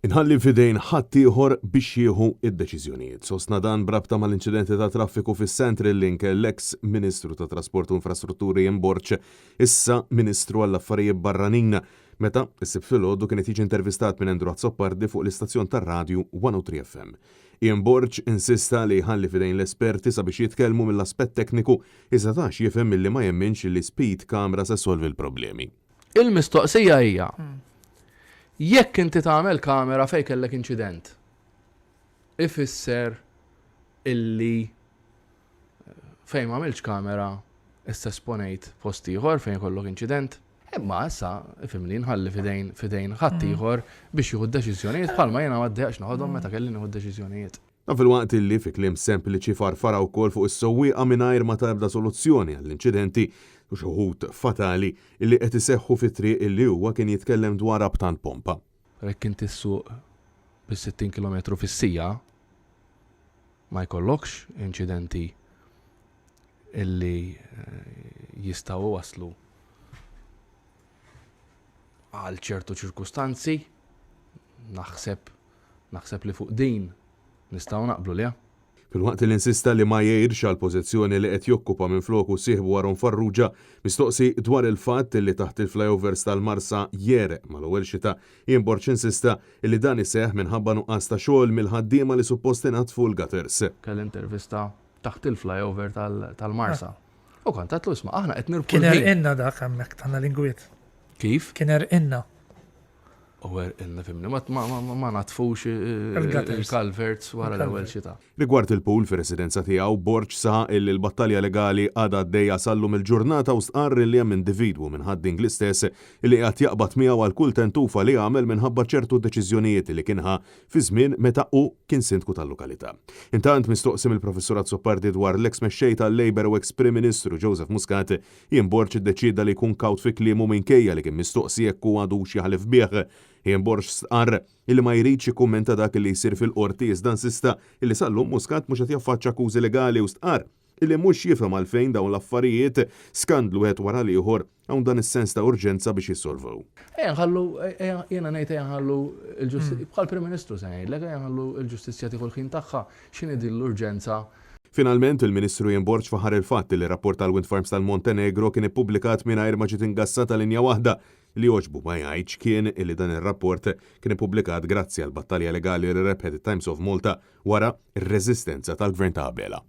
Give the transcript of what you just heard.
Inħalli fidejn ħadd ieħor biex jieħu id-deċiżjonijiet. Sostna dan brabta mal-inċidenti ta' traffiku fis-Central Link l-eks Ministru ta' Trasport u Infrastrutturi Ian Borch, issa Ministru għall-Affarijiet Barranin, meta issib filgħodu kien jiġi intervistat minn Endru Azzoppardi fuq l-istazzjon tar-radju 103 FM. Ian Borch insista li jħalli fidejn l-esperti sabiex jitkellmu mill-aspett tekniku iżda tax jifhem milli ma jemminx li speed kamera se solvi l-problemi. Il-mistoqsija hija jekk inti tagħmel kamera fejn kellek inċident, ifisser illi fejn m'għamilx kamera issa esponejt post ieħor fejn kollok inċident, imma issa ifhimni nħalli fidejn ħadd ieħor biex jieħu d-deċiżjonijiet bħalma jiena ma ddejaqx naħodhom meta kelli nieħu d-deċiżjonijiet. Fil-waqt illi fi kliem sempliċi farfara wkoll fuq is-sewwieqa mingħajr ma tabda soluzzjoni għall-inċidenti u xuħut fatali illi qed iseħħu fit-triq illi huwa kien jitkellem dwar b'tant pompa. Jekk inti ssuq bis-60 km fis-sija ma jkollokx inċidenti illi jistgħu waslu għal ċertu ċirkustanzi, naħseb li fuq din nistgħu naqblu liha. Fil-waqt li insista li ma jgħidx għal pożizzjoni li qed jokkupa minn floku sieħbu warhom Farrugia, mistoqsi dwar il-fatt li taħt il-flyovers tal-Marsa jereq mal-ewwel xita, Ian Borch insista li dan iseħħ minħabba nuqqas ta' xogħol mill-ħaddiema li suppost ingħatfu l-gutters. Kell intervista taħt il-flyover tal-Marsa. U kont għatlu isma' aħna qed nirpu. Kien erqinna dak hemmhekk tagħna lingwiet. Kif? Kien erqinna. Inna fimni, ma natfux il-calverts wara l-ewwel xita. Rigward il-pool fi residenza tiegħu, Borch saħaq illi l-battalja legali għadha għaddejja sallum il-ġurnata u stqarr li hemm individwu minn ħadding l-istess illi qed jaqbad miegħu għal kull tentufa li għamel minħabba ċertu deċiżjonijiet li kienha fi żmien meta hu kien sindku tal-lokalità. Intant mistoqsim il-Professur Azzoppardi dwar l-eks mexxej tal-Labor u eks-Prim Ministru Joseph Muscat, Ian Borch iddeċida li jkun kawt fi kliemu minkejja li kien mistoqsi jekk hu għadux jaħlef bih. Ian Borch stqarr illi ma jridx jikkummenta dak li jsir fil-qorti iżda insista illi sallum Muscat mhux qed jaffaċċja akkużi legali u stqarr illi mhux jifhem għalfejn dawn l-affarijiet skandlu wieħed wara l-ieħor hawn dan is-sens ta' urġenza biex jissolvew. Jiena ngħid ħallu l-ġustizzja bħal Prim Ministru se ngħidlek ħallu l-ġustizzja tieħu l-ħin tagħha x'inhi din l-urġenza. Finalment, il-Ministru Ian Borch faħar il-fatt li rapport tal-Wind Farms tal-Montenegro kien ippubblikat mingħajr ma ġiet ingassata linja waħda li oġbu ma jgħidx kien illi dan ir-rapport kien ippubblikat grazzi għal battalja legali li rebħet it-Times of Malta wara r-reżistenza tal-Gvern ta' qabela.